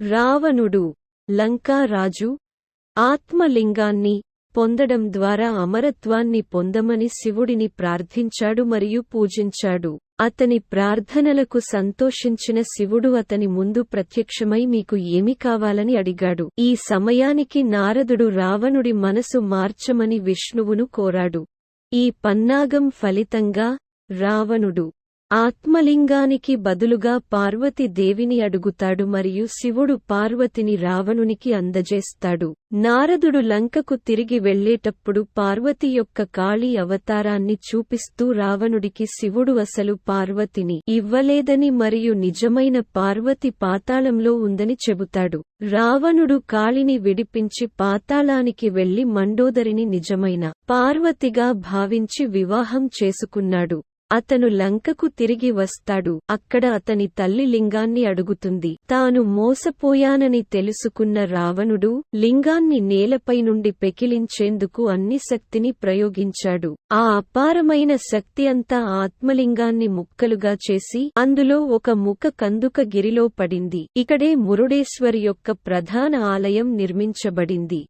రావణుడు, లంకా రాజు, ఆత్మలింగాన్ని పొందడం ద్వారా అమరత్వాన్ని పొందమని శివుడిని ప్రార్థించాడు మరియు పూజించాడు. అతని ప్రార్థనలకు సంతోషించిన శివుడు అతని ముందు ప్రత్యక్షమై మీకు ఏమి కావాలని అడిగాడు. ఈ సమయానికి నారదుడు రావణుడి మనసు మార్చమని విష్ణువును కోరాడు. ఈ పన్నాగం ఫలితంగా రావణుడు ఆత్మలింగానికి బదులుగా పార్వతీదేవిని అడుగుతాడు మరియు శివుడు పార్వతిని రావణునికి అందజేస్తాడు. నారదుడు లంకకు తిరిగి వెళ్లేటప్పుడు పార్వతి యొక్క కాళీ అవతారాన్ని చూపిస్తూ రావణుడికి శివుడు అసలు పార్వతిని ఇవ్వలేదని మరియు నిజమైన పార్వతి పాతాళంలో ఉందని చెబుతాడు. రావణుడు కాళిని విడిపించి పాతాళానికి వెళ్లి మండోదరిని నిజమైన పార్వతిగా భావించి వివాహం చేసుకున్నాడు. అతను లంకకు తిరిగి వస్తాడు. అక్కడ అతని తల్లి లింగాన్ని అడుగుతుంది. తాను మోసపోయానని తెలుసుకున్న రావణుడు లింగాన్ని నేలపై నుండి పెకిలించేందుకు అన్ని శక్తిని ప్రయోగించాడు. ఆ అపారమైన శక్తి అంతా ఆత్మలింగాన్ని ముక్కలుగా చేసి అందులో ఒక ముక్క కందుక గిరిలో పడింది. ఇక్కడే మురుడేశ్వర్ యొక్క ప్రధాన ఆలయం నిర్మించబడింది.